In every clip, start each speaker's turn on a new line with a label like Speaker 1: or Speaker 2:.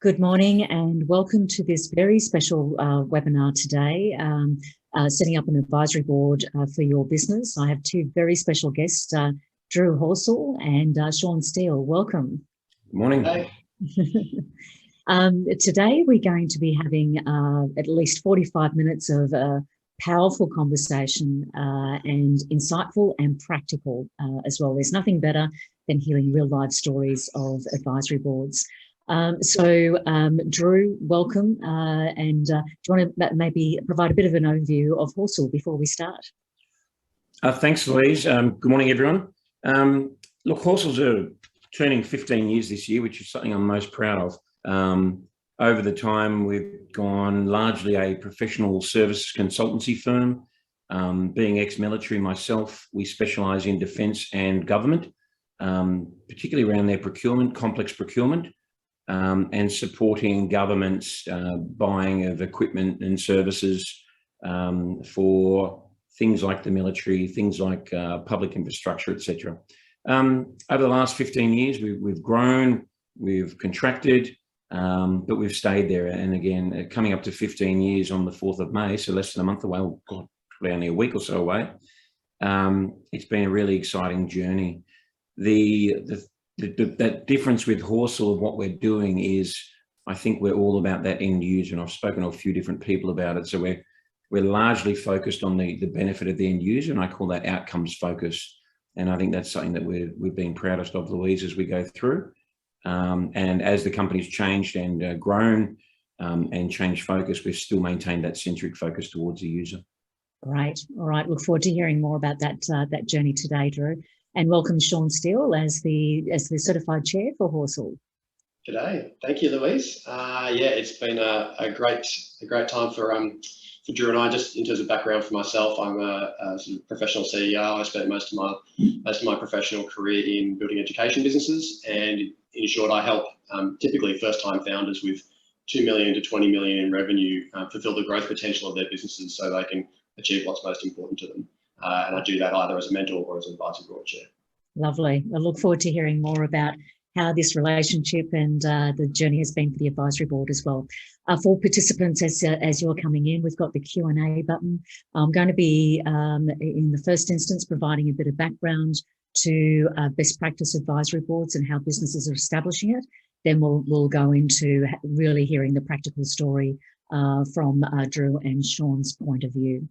Speaker 1: Good morning and welcome to this very special webinar today, setting up an advisory board for your business. I have two very special guests, Chair of Horsell and Steele. Welcome.
Speaker 2: Good morning.
Speaker 3: Hey.
Speaker 1: Today we're going to be having at least 45 minutes of powerful conversation and insightful and practical as well. There's nothing better than hearing real life stories of advisory boards. Drew, welcome. And do you want to maybe provide a bit of an overview of Horsell before we start?
Speaker 2: Thanks, Louise. Good morning, everyone. Look, Horsell's turning 15 years this year, which is something I'm most proud of. Over the time, we've gone largely a professional services consultancy firm. Being ex-military myself, we specialise in defence and government, particularly around their procurement, complex procurement. And supporting governments buying of equipment and services for things like the military, things like public infrastructure, etc. Over the last 15 years, we've grown, we've contracted, but we've stayed there. And again, coming up to 15 years on the 4th of May, so less than a month away, oh God, probably only a week or so away. It's been a really exciting journey. That difference with Horsell of what we're doing is, I think we're all about that end user, and I've spoken to a few different people about it. So we're largely focused on the benefit of the end user, and I call that outcomes focus. And I think that's something that we've been proudest of, Louise, as we go through. And as the company's changed and grown and changed focus, we've still maintained that centric focus towards the user.
Speaker 1: Right. All right. Look forward to hearing more about that journey today, Drew. And welcome Steele as the certified chair for Horsell.
Speaker 3: G'day. Thank you, Louise. It's been a great time for Drew and I. Just in terms of background for myself, I'm a sort of professional CEO. I spent most of my professional career in building education businesses, and in short, I help typically first-time founders with 2 million to 20 million in revenue fulfill the growth potential of their businesses so they can achieve what's most important to them. And I do that either as a mentor or as an advisory board chair.
Speaker 1: Lovely. I look forward to hearing more about how this relationship and the journey has been for the advisory board as well. For participants, as you're coming in, we've got the Q&A button. I'm going to be, in the first instance, providing a bit of background to best practice advisory boards and how businesses are establishing it. Then we'll go into really hearing the practical story from Drew and Sean's point of view.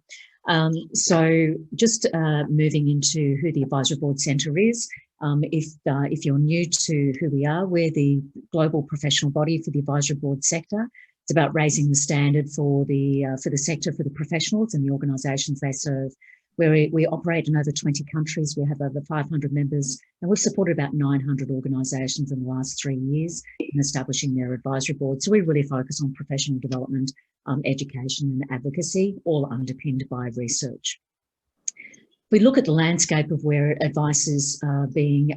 Speaker 1: So just moving into who the Advisory Board Centre is, if you're new to who we are, we're the global professional body for the advisory board sector. It's about raising the standard for the sector, for the professionals and the organisations they serve. We operate in over 20 countries. We have over 500 members, and we've supported about 900 organisations in the last 3 years in establishing their advisory board. So we really focus on professional development, education and advocacy, all underpinned by research. We look at the landscape of where advice is being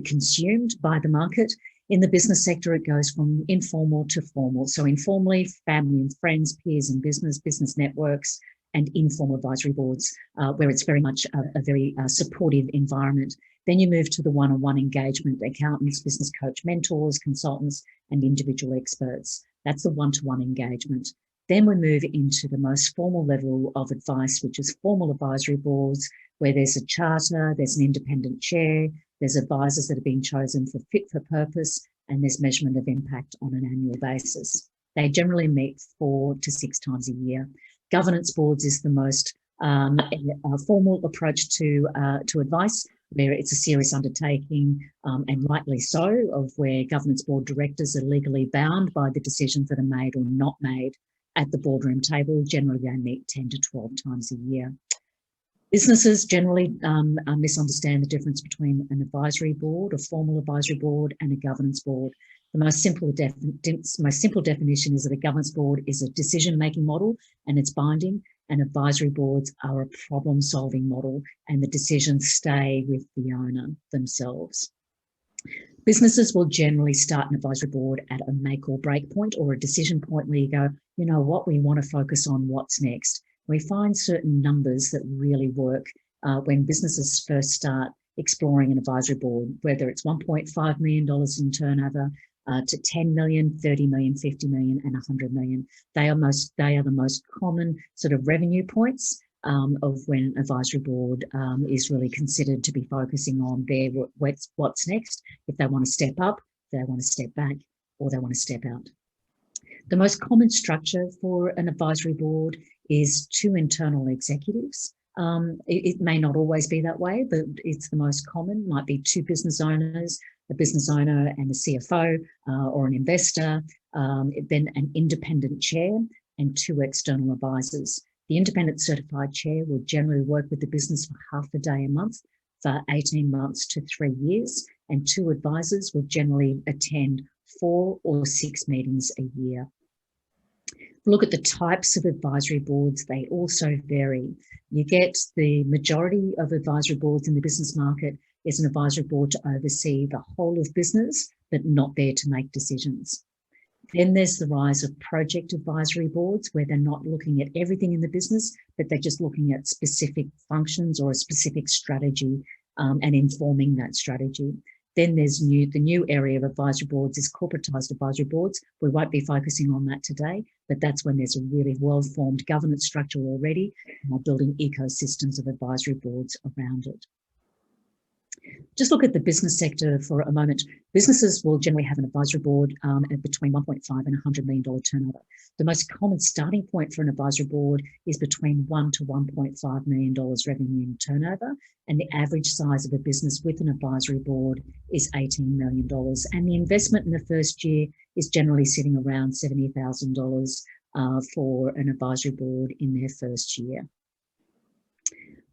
Speaker 1: consumed by the market. In the business sector, it goes from informal to formal. So informally, family and friends, peers in business, business networks, and informal advisory boards, where it's very much a very supportive environment. Then you move to the one-on-one engagement, accountants, business coach, mentors, consultants, and individual experts. That's the one-to-one engagement. Then we move into the most formal level of advice, which is formal advisory boards, where there's a charter, there's an independent chair, there's advisors that are being chosen for fit for purpose, and there's measurement of impact on an annual basis. They generally meet 4 to 6 times a year. Governance boards is the most formal approach to advice, where it's a serious undertaking, and rightly so, of where governance board directors are legally bound by the decisions that are made or not made at the boardroom table. Generally, they meet 10 to 12 times a year. Businesses generally misunderstand the difference between an advisory board, a formal advisory board, and a governance board. The most simple definition is that a governance board is a decision-making model and it's binding, and advisory boards are a problem-solving model and the decisions stay with the owner themselves. Businesses will generally start an advisory board at a make or break point or a decision point where you go, you know what, we want to focus on what's next. We find certain numbers that really work when businesses first start exploring an advisory board, whether it's $1.5 million in turnover, to 10 million, 30 million, 50 million, and 100 million. They are the most common sort of revenue points of when an advisory board is really considered to be focusing on their what's next, if they want to step up, if they want to step back, or they want to step out. The most common structure for an advisory board is 2 internal executives. It may not always be that way, but it's the most common. Might be 2 business owners, a business owner and a CFO or an investor, then an independent chair and 2 external advisors. The independent certified chair will generally work with the business for half a day a month for 18 months to 3 years, and 2 advisors will generally attend 4 or 6 meetings a year. Look at the types of advisory boards, they also vary. You get the majority of advisory boards in the business market is an advisory board to oversee the whole of business, but not there to make decisions. Then there's the rise of project advisory boards where they're not looking at everything in the business, but they're just looking at specific functions or a specific strategy and informing that strategy. Then there's the new area of advisory boards is corporatized advisory boards. We won't be focusing on that today, but that's when there's a really well-formed governance structure already, and we're building ecosystems of advisory boards around it. Just look at the business sector for a moment. Businesses will generally have an advisory board at between $1.5 and $100 million turnover. The most common starting point for an advisory board is between $1 to $1.5 million revenue in turnover, and the average size of a business with an advisory board is $18 million. And the investment in the first year is generally sitting around $70,000 for an advisory board in their first year.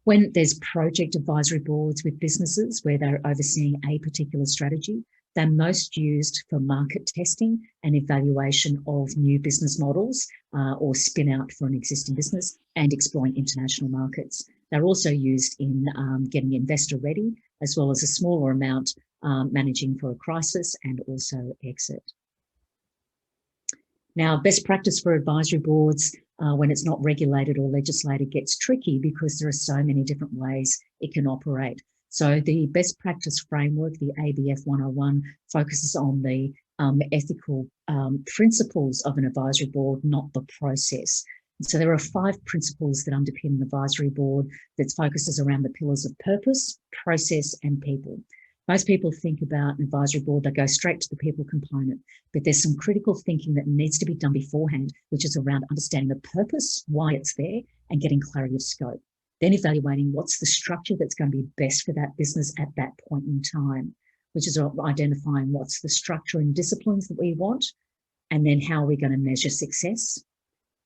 Speaker 1: When there's project advisory boards with businesses where they're overseeing a particular strategy, they're most used for market testing and evaluation of new business models or spin out for an existing business and exploring international markets. They're also used in getting investor ready, as well as a smaller amount managing for a crisis and also exit. Now, best practice for advisory boards when it's not regulated or legislated gets tricky because there are so many different ways it can operate. So the best practice framework, the ABF 101, focuses on the ethical principles of an advisory board, not the process. So there are 5 principles that underpin an advisory board that focuses around the pillars of purpose, process, and people. Most people think about an advisory board, they go straight to the people component, but there's some critical thinking that needs to be done beforehand, which is around understanding the purpose, why it's there, and getting clarity of scope. Then evaluating what's the structure that's going to be best for that business at that point in time, which is identifying what's the structure and disciplines that we want, and then how are we going to measure success.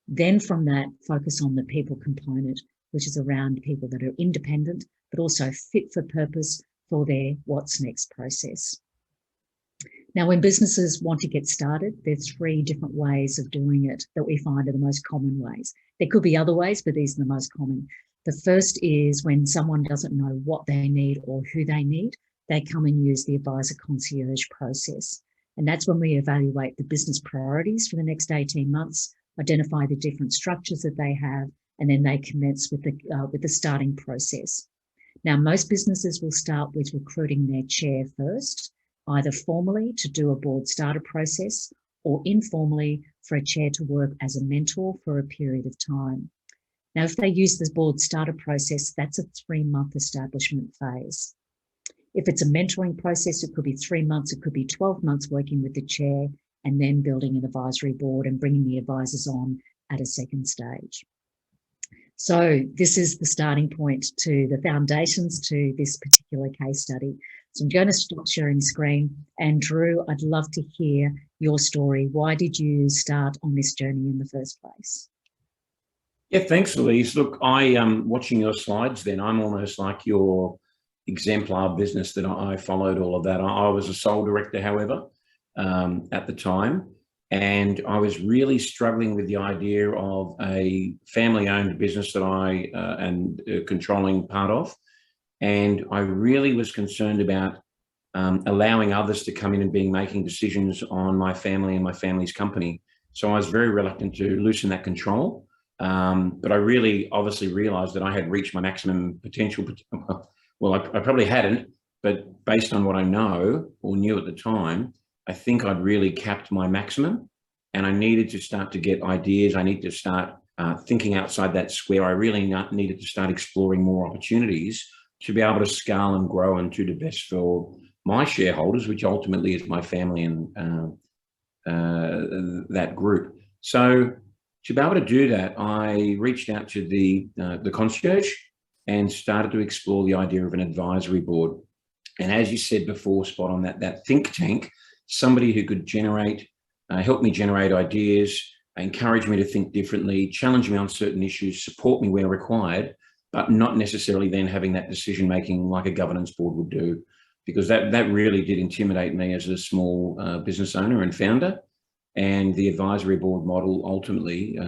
Speaker 1: Then from that, focus on the people component, which is around people that are independent, but also fit for purpose for their what's next process. Now, when businesses want to get started, there's 3 different ways of doing it that we find are the most common ways. There could be other ways, but these are the most common. The first is when someone doesn't know what they need or who they need, they come and use the advisor concierge process. And that's when we evaluate the business priorities for the next 18 months, identify the different structures that they have, and then they commence with the starting process. Now, most businesses will start with recruiting their chair first, either formally to do a board starter process or informally for a chair to work as a mentor for a period of time. Now, if they use this board starter process, that's a 3-month establishment phase. If it's a mentoring process, it could be 3 months, it could be 12 months working with the chair and then building an advisory board and bringing the advisors on at a second stage. So this is the starting point to the foundations to this particular case study. So I'm going to stop sharing screen. And Drew, I'd love to hear your story. Why did you start on this journey in the first place?
Speaker 2: Yeah, thanks, Louise. Look, watching your slides then, I'm almost like your exemplar business that I followed all of that. I was a sole director, however, at the time. And I was really struggling with the idea of a family-owned business that I am controlling part of. And I really was concerned about allowing others to come in and making decisions on my family and my family's company. So I was very reluctant to loosen that control. But I really obviously realized that I had reached my maximum potential. Well, I probably hadn't, but based on what I know or knew at the time, I think I'd really capped my maximum, and I needed to start to get ideas. I need to start thinking outside that square. I really needed to start exploring more opportunities to be able to scale and grow and do the best for my shareholders, which ultimately is my family and that group. So to be able to do that, I reached out to the concierge and started to explore the idea of an advisory board. And as you said before, spot on, that think tank, somebody who could help me generate ideas, encourage me to think differently, challenge me on certain issues, support me where required, but not necessarily then having that decision-making like a governance board would do, because that really did intimidate me as a small business owner and founder. And the advisory board model ultimately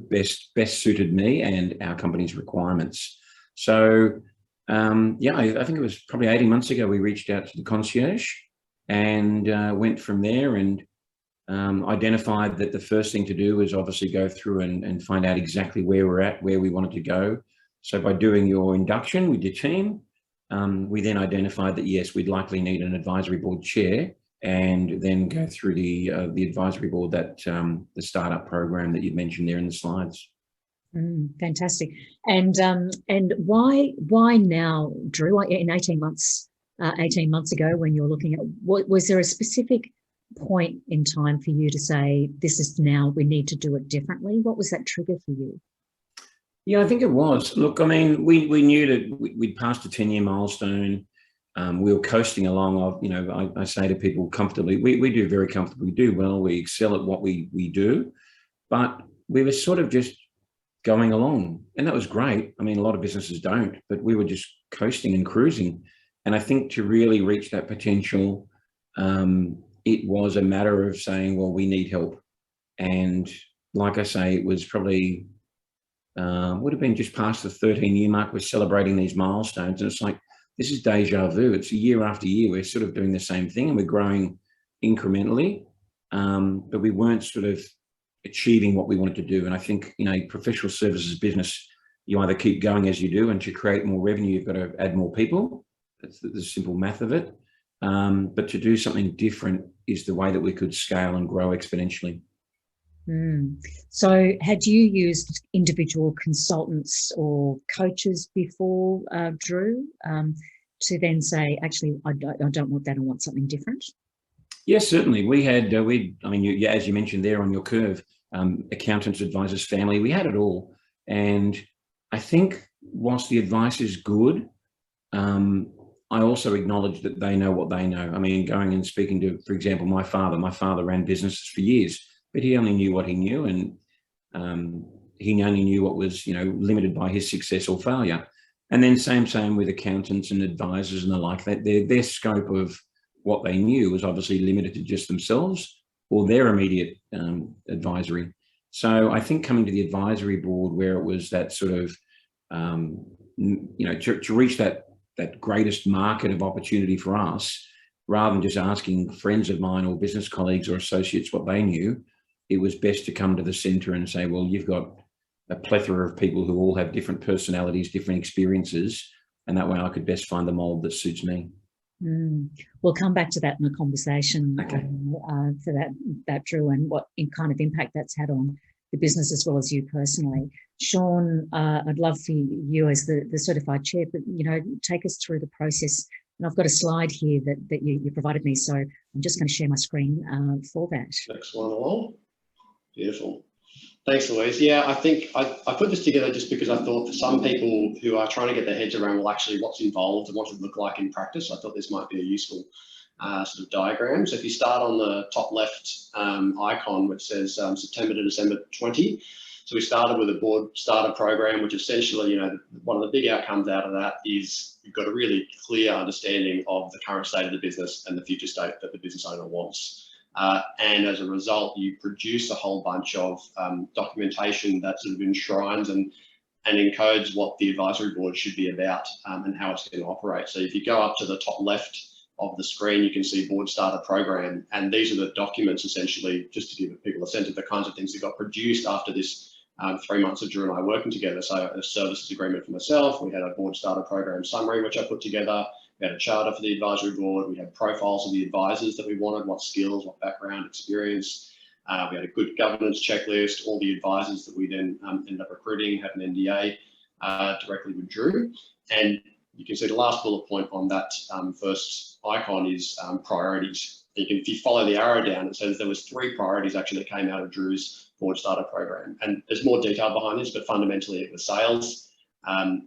Speaker 2: best suited me and our company's requirements. So yeah, I think it was probably 18 months ago we reached out to the concierge and went from there, and identified that the first thing to do was obviously go through and find out exactly where we're at, where we wanted to go. So by doing your induction with your team, we then identified that, yes, we'd likely need an advisory board chair, and then go through the advisory board, that the startup program that you'd mentioned there in the slides.
Speaker 1: Fantastic. And why now, Drew? In 18 months ago, when you're looking at, was there a specific point in time for you to say, this is now, we need to do it differently? What was that trigger for you?
Speaker 2: Yeah, I think it was. Look, I mean, we knew that we'd passed a 10-year milestone. We were coasting along. I say to people comfortably, we do very comfortably, we do well, we excel at what we do, but we were sort of just going along, and that was great. I mean, a lot of businesses don't, but we were just coasting and cruising. And I think to really reach that potential, it was a matter of saying, well, we need help. And like I say, it was probably, would have been just past the 13-year mark. We're celebrating these milestones, and it's like, this is deja vu. It's year after year, we're sort of doing the same thing, and we're growing incrementally, but we weren't sort of achieving what we wanted to do. And I think, professional services business, you either keep going as you do, and to create more revenue, you've got to add more people. That's the simple math of it. But to do something different is the way that we could scale and grow exponentially.
Speaker 1: So had you used individual consultants or coaches before, Drew, to then say, actually, I don't want that, I want something different?
Speaker 2: Yes, certainly. We had, as you mentioned there on your curve, accountants, advisors, family, we had it all. And I think whilst the advice is good, I also acknowledge that they know what they know. I mean, going and speaking to, for example, my father ran businesses for years, but he only knew what he knew, and he only knew what was, limited by his success or failure. And then same with accountants and advisors and the like, that their scope of what they knew was obviously limited to just themselves or their immediate advisory. So I think coming to the advisory board, where it was that sort of, to reach that greatest market of opportunity for us, rather than just asking friends of mine or business colleagues or associates what they knew, it was best to come to the centre and say, well, you've got a plethora of people who all have different personalities, different experiences, and that way I could best find the mould that suits me.
Speaker 1: We'll come back to that in the conversation,
Speaker 2: okay,
Speaker 1: for that, Drew, and what kind of impact that's had on the business as well as you personally. Sean, I'd love for you as the certified chair, but take us through the process. And I've got a slide here that you provided me, so I'm just going to share my screen for that.
Speaker 3: Next one along. Beautiful. Thanks, Louise. Yeah, I think I put this together just because I thought for some people who are trying to get their heads around, well, actually what's involved and what does it look like in practice, I thought this might be a useful sort of diagram. So if you start on the top left icon, which says September to December 20, so we started with a board starter program, which essentially, one of the big outcomes out of that is you've got a really clear understanding of the current state of the business and the future state that the business owner wants. And as a result, you produce a whole bunch of documentation that sort of enshrines and encodes what the advisory board should be about and how it's going to operate. So if you go up to the top left of the screen, you can see board starter program. And these are the documents, essentially, just to give people a sense of the kinds of things that got produced after this 3 months of Drew and I working together. So a services agreement for myself, we had a board starter program summary, which I put together, We had a charter for the advisory board. We had profiles of the advisors that we wanted, what skills, what background, experience. We had a good governance checklist. All the advisors that we then ended up recruiting had an NDA directly with Drew. And you can see the last bullet point on that first icon is priorities. If you follow the arrow down, it says there was 3 priorities actually that came out of Drew's board starter program. And there's more detail behind this, but fundamentally it was sales.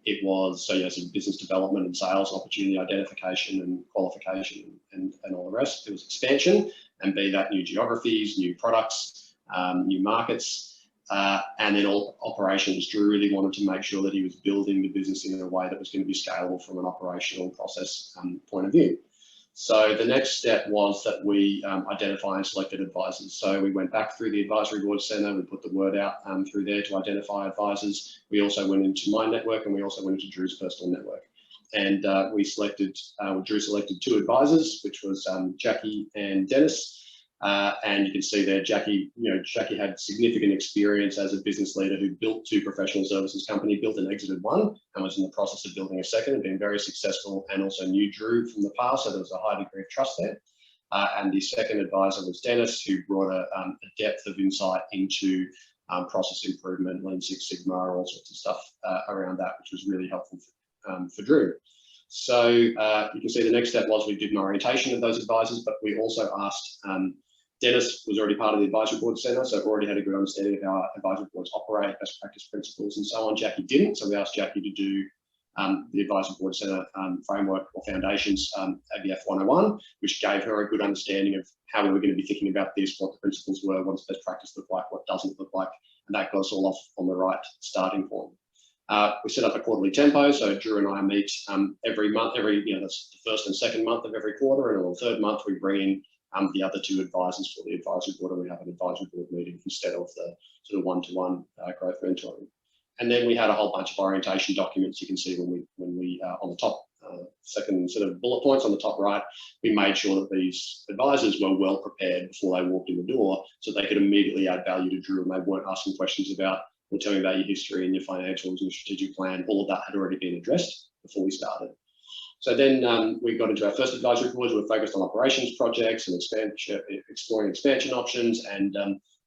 Speaker 3: It was, so yeah, some business development and sales, opportunity identification and qualification and all the rest. It was expansion, and be that new geographies, new products, new markets, and then all operations. Drew really wanted to make sure that he was building the business in a way that was going to be scalable from an operational process point of view. So the next step was that we identify and selected advisors. So we went back through the advisory board centre, we put the word out through there to identify advisors. We also went into my network, and we also went into Drew's personal network. And we selected, Drew selected 2 advisors, which was Jackie and Dennis. And you can see there, Jackie had significant experience as a business leader who built 2 professional services companies, built and exited one, and was in the process of building a second, and been very successful, and also knew Drew from the past, so there was a high degree of trust there. And the second advisor was Dennis, who brought a depth of insight into process improvement, Lean Six Sigma, all sorts of stuff around that, which was really helpful for Drew. So you can see the next step was we did an orientation of those advisors, but we also asked, Dennis was already part of the advisory board centre, so already had a good understanding of how advisory boards operate, best practice principles and so on. Jackie didn't, so we asked Jackie to do the advisory board centre framework or foundations, ABF 101, which gave her a good understanding of how we were going to be thinking about this, what the principles were, what does best practice look like, what doesn't look like, and that got us all off on the right starting point. We set up a quarterly tempo, so Drew and I meet every month, that's the first and second month of every quarter, and on the third month we bring in the other 2 advisors for the advisory board, and we have an advisory board meeting instead of the sort of one-to-one growth mentoring. And then we had a whole bunch of orientation documents. You can see when we on the top second sort of bullet points on the top right, we made sure that these advisors were well prepared before they walked in the door, so they could immediately add value to Drew, and they weren't asking questions about, well, tell me about your history and your financials and your strategic plan. All of that had already been addressed before we started. So then we got into our first advisory boards. We were focused on operations projects and exploring expansion options. And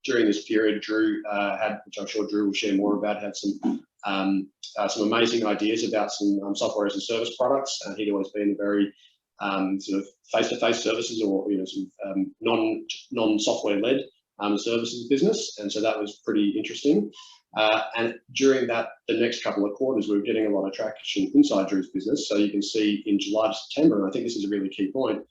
Speaker 3: during this period, Drew had, which I'm sure Drew will share more about, had some amazing ideas about some software as a service products. He'd always been a very sort of face-to-face services or some non-software led services business, and so that was pretty interesting. And during the next couple of quarters, we were getting a lot of traction inside Drew's business. So you can see in July to September, and I think this is a really key point,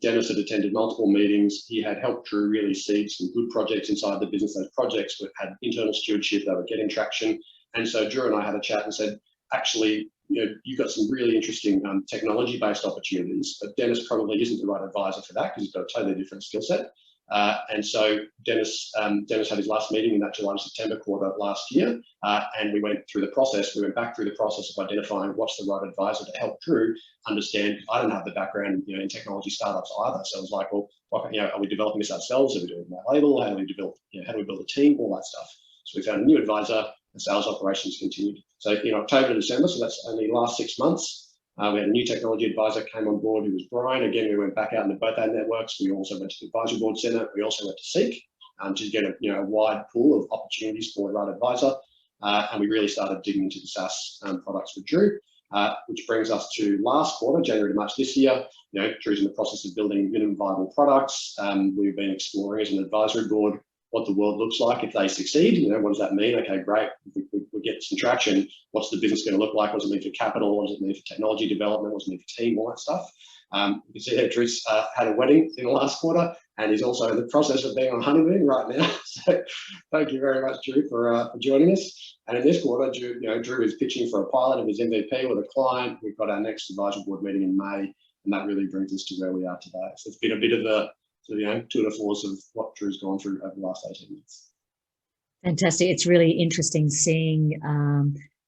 Speaker 3: Dennis had attended multiple meetings. He had helped Drew really seed some good projects inside the business. Those projects had internal stewardship, they were getting traction. And so Drew and I had a chat and said, actually, you've got some really interesting technology-based opportunities, but Dennis probably isn't the right advisor for that because he's got a totally different skill set. And so Dennis had his last meeting in that July to September quarter last year, and we went through the process. We went back through the process of identifying what's the right advisor to help Drew understand. I don't have the background in technology startups either, so it was like, well, are we developing this ourselves? Are we doing it by label? How do we develop? How do we build a team? All that stuff. So we found a new advisor. The sales operations continued. So in October to December, so that's only the last 6 months. We had a new technology advisor came on board, who was Brian. Again, we went back out into both our networks. We also went to the advisory board centre. We also went to Seek to get a wide pool of opportunities for the right advisor. And we really started digging into the SaaS products with Drew, which brings us to last quarter, January to March this year. Drew's in the process of building minimum viable products. We've been exploring as an advisory board what the world looks like if they succeed. What does that mean? Okay, great. We get some traction. What's the business going to look like? What does it mean for capital? What does it mean for technology development? What does it mean for team? All that stuff. You can see that Drew's had a wedding in the last quarter, and he's also in the process of being on honeymoon right now. So thank you very much, Drew, for joining us. And in this quarter, Drew is pitching for a pilot of his MVP with a client. We've got our next advisory board meeting in May, and that really brings us to where we are today. So it's been a bit of the tour de force of what Drew's gone through over the last 18 months.
Speaker 1: Fantastic. It's really interesting seeing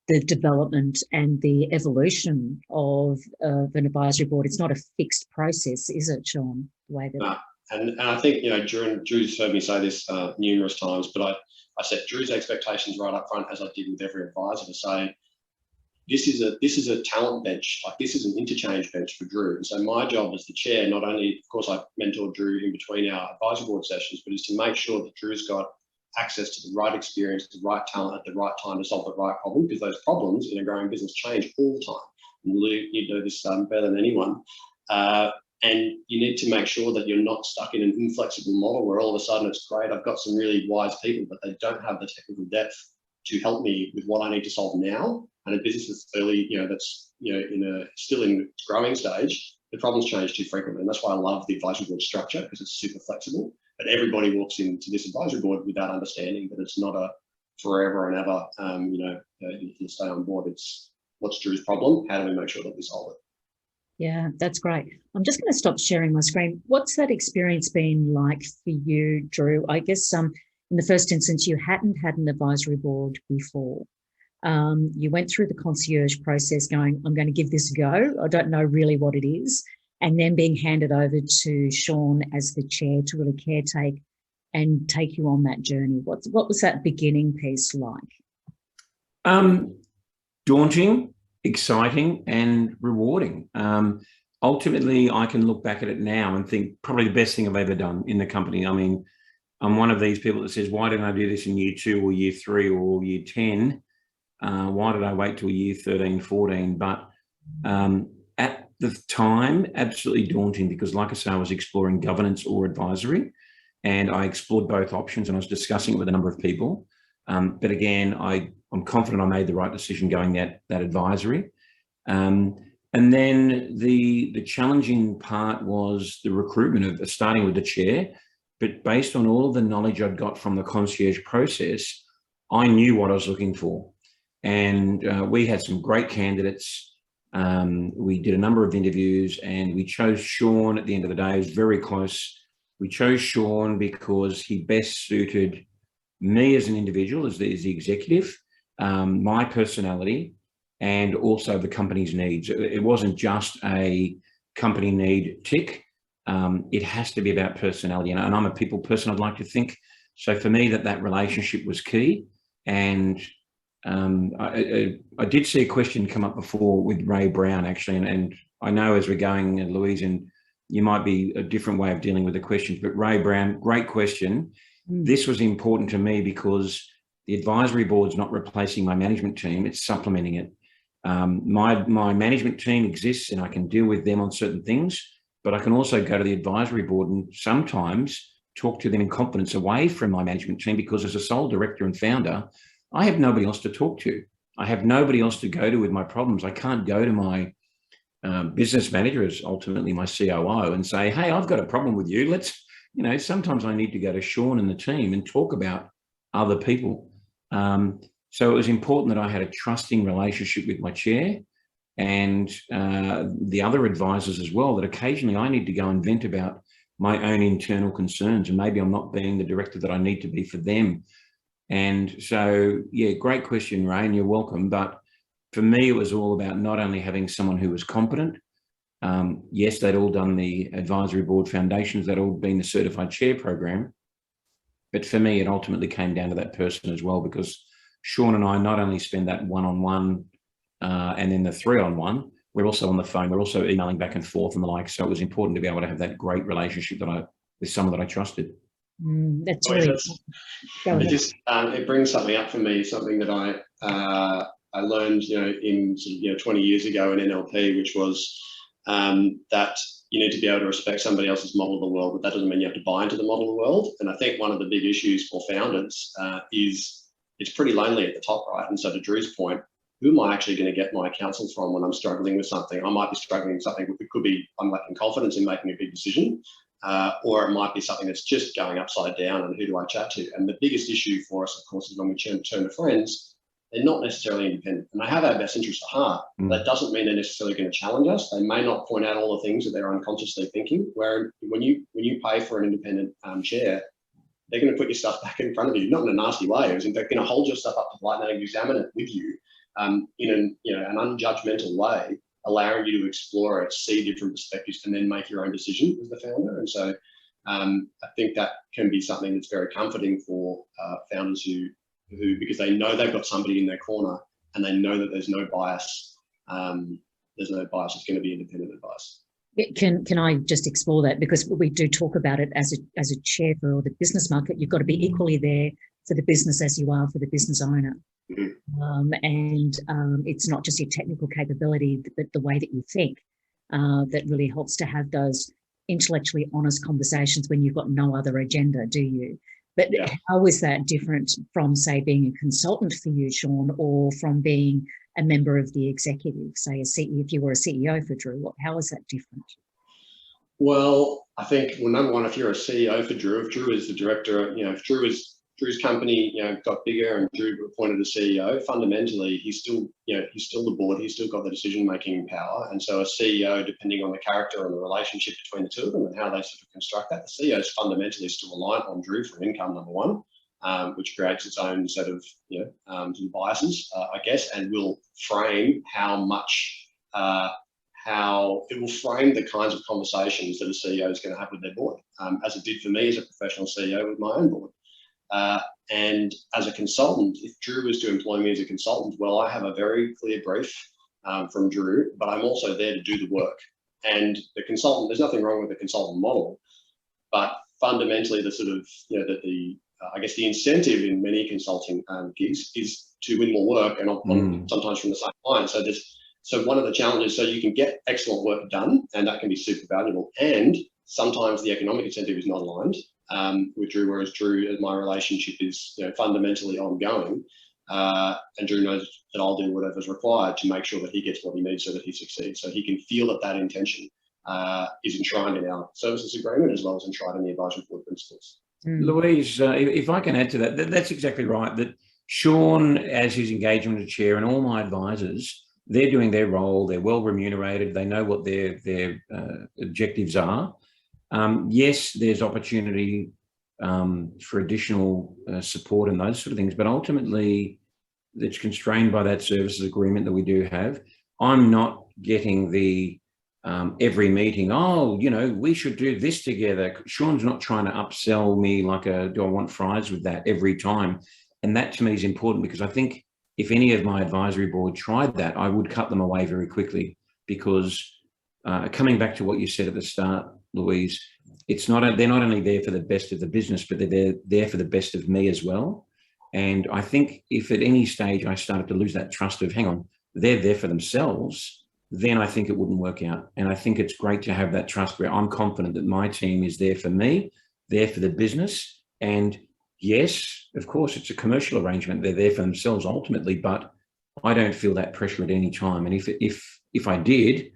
Speaker 1: the development and the evolution of an advisory board. It's not a fixed process, is it, Sean? The way that.
Speaker 3: No. And I think, Drew's heard me say this numerous times, but I set Drew's expectations right up front, as I did with every advisor, to say, this is a talent bench. Like, this is an interchange bench for Drew. And so my job as the chair, not only, of course, I mentor Drew in between our advisory board sessions, but is to make sure that Drew's got access to the right experience, the right talent at the right time to solve the right problem, because those problems in a growing business change all the time. And you know this better than anyone. And you need to make sure that you're not stuck in an inflexible model where all of a sudden it's great, I've got some really wise people, but they don't have the technical depth to help me with what I need to solve now. And a business that's early, that's still in its growing stage, the problems change too frequently. And that's why I love the advisory board structure, because it's super flexible. But everybody walks into this advisory board without understanding that it's not a forever and ever, you'll stay on board. It's what's Drew's problem? How do we make sure that we solve it?
Speaker 1: Yeah, that's great. I'm just going to stop sharing my screen. What's that experience been like for you, Drew? I guess in the first instance, you hadn't had an advisory board before. You went through the concierge process going, I'm going to give this a go. I don't know really what it is. And then being handed over to Sean as the chair to really caretake and take you on that journey. What was that beginning piece like?
Speaker 2: Daunting, exciting, and rewarding. Ultimately, I can look back at it now and think probably the best thing I've ever done in the company. I mean, I'm one of these people that says, why didn't I do this in year 2 or year 3 or year 10? Why did I wait till year 13, 14? But at the time, absolutely daunting, because like I say, I was exploring governance or advisory, and I explored both options and I was discussing it with a number of people. But again, I'm confident I made the right decision going that advisory. And then the challenging part was the recruitment of starting with the chair. But based on all of the knowledge I'd got from the concierge process, I knew what I was looking for. And we had some great candidates. We did a number of interviews and we chose Sean at the end of the day. It was very close. We chose Sean because he best suited me as an individual, as the executive, my personality, and also the company's needs. It wasn't just a company need tick. It has to be about personality. And I'm a people person, I'd like to think. So for me, that relationship was key. And I did see a question come up before with Ray Brown, actually. And I know as we're going, Louise, and you might be a different way of dealing with the questions, but Ray Brown, great question. This was important to me because the advisory board's not replacing my management team, it's supplementing it. My management team exists and I can deal with them on certain things, but I can also go to the advisory board and sometimes talk to them in confidence away from my management team, because as a sole director and founder, I have nobody else to talk to. I have nobody else to go to with my problems. I can't go to my business manager, as ultimately my COO, and say, hey, I've got a problem with you. Sometimes I need to go to Sean and the team and talk about other people. So it was important that I had a trusting relationship with my chair and the other advisors as well, that occasionally I need to go and vent about my own internal concerns, and maybe I'm not being the director that I need to be for them. And so, yeah, great question, Ray, and you're welcome. But for me, it was all about not only having someone who was competent. Yes, they'd all done the advisory board foundations, they'd all been the certified chair program. But for me, it ultimately came down to that person as well, because Sean and I not only spend that one-on-one and then the 3-on-1, we're also on the phone, we're also emailing back and forth and the like. So it was important to be able to have that great relationship with someone that I trusted.
Speaker 1: That's really
Speaker 3: it brings something up for me, something that I learned, in 20 years ago in NLP, which was that you need to be able to respect somebody else's model of the world, but that doesn't mean you have to buy into the model of the world. And I think one of the big issues for founders is it's pretty lonely at the top, right? And so to Drew's point, who am I actually going to get my counsel from when I'm struggling with something? I might be struggling with something. It could be I'm lacking confidence in making a big decision, or it might be something that's just going upside down, and who do I chat to? And the biggest issue for us, of course, is when we turn to friends. They're not necessarily independent, and they have our best interest at heart. That doesn't mean they're necessarily going to challenge us. They may not point out all the things that they're unconsciously thinking. Where when you pay for an independent chair, they're going to put your stuff back in front of you, not in a nasty way. It's in fact going to hold your stuff up to light and examine it with you in an unjudgmental way, allowing you to explore it, see different perspectives, and then make your own decision as the founder. And so I think that can be something that's very comforting for founders who, because they know they've got somebody in their corner and they know that there's no bias. There's no bias. It's going to be independent advice.
Speaker 1: Can I just explore that, because we do talk about it as a chair for the business market. You've got to be equally there for the business as you are for the business owner. It's not just your technical capability, but the way that you think that really helps to have those intellectually honest conversations when you've got no other agenda, do you? But how is that different from, say, being a consultant for you, Sean, or from being a member of the executive, say, if you were a CEO for Drew? How is that different?
Speaker 3: Well, I think, well, number one, if you're a CEO for Drew, if Drew is the director, if Drew's company, got bigger and Drew appointed a CEO, fundamentally, he's still the board, he's still got the decision-making power. And so a CEO, depending on the character and the relationship between the two of them and how they sort of construct that, the CEO is fundamentally still reliant on Drew for income, number one, which creates its own set of, some biases, I guess, and will frame how it will frame the kinds of conversations that a CEO is going to have with their board, as it did for me as a professional CEO with my own board. And as a consultant, if Drew was to employ me as a consultant, well, I have a very clear brief from Drew, but I'm also there to do the work. And the consultant, there's nothing wrong with the consultant model, but fundamentally the sort of, I guess the incentive in many consulting gigs is to win more work, and sometimes from the same client. So one of the challenges, so you can get excellent work done, and that can be super valuable. And sometimes the economic incentive is not aligned with Drew, whereas my relationship is fundamentally ongoing. And Drew knows that I'll do whatever's required to make sure that he gets what he needs so that he succeeds. So he can feel that intention is enshrined in our services agreement as well as enshrined in the advisory board principles.
Speaker 2: Louise, if I can add to that, that's exactly right. That Sean, as his engagement as chair, and all my advisors, they're doing their role. They're well remunerated. They know what their objectives are. Yes, there's opportunity for additional support and those sort of things, but ultimately it's constrained by that services agreement that we do have. I'm not getting the every meeting, we should do this together. Sean's not trying to upsell me like do I want fries with that every time? And that to me is important, because I think if any of my advisory board tried that, I would cut them away very quickly, because coming back to what you said at the start, Louise, they're not only there for the best of the business, but they're there for the best of me as well. And I think if at any stage I started to lose that trust of, hang on, they're there for themselves, then I think it wouldn't work out. And I think it's great to have that trust where I'm confident that my team is there for me, there for the business. And yes, of course, it's a commercial arrangement. They're there for themselves ultimately, but I don't feel that pressure at any time. And if I did,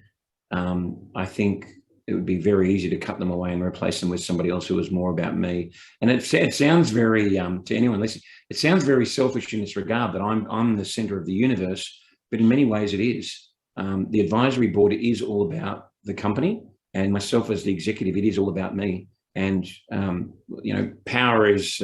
Speaker 2: I think it would be very easy to cut them away and replace them with somebody else who was more about me. And it sounds very, to anyone listening, it sounds very selfish in this regard that I'm the center of the universe, but in many ways it is. The advisory board is all about the company, and myself as the executive, it is all about me. And power is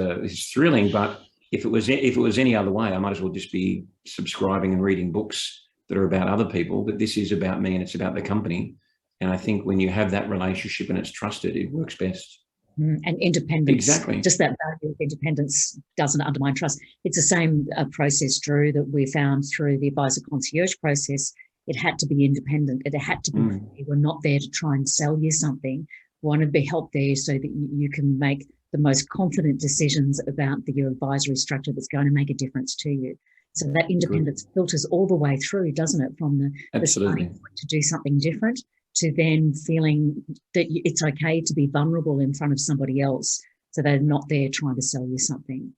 Speaker 2: thrilling, but if it was any other way, I might as well just be subscribing and reading books that are about other people. But this is about me, and it's about the company. And I think when you have that relationship and it's trusted, it works best.
Speaker 1: And independence,
Speaker 2: exactly.
Speaker 1: Just that value of independence doesn't undermine trust. It's the same process, Drew, that we found through the advisor concierge process. It had to be independent. It had to be, we were not there to try and sell you something. We want to be helped there so that you can make the most confident decisions about your advisory structure that's going to make a difference to you. So that independence filters all the way through, doesn't it? From the starting point to do something different to then feeling that it's okay to be vulnerable in front of somebody else, so they're not there trying to sell you something.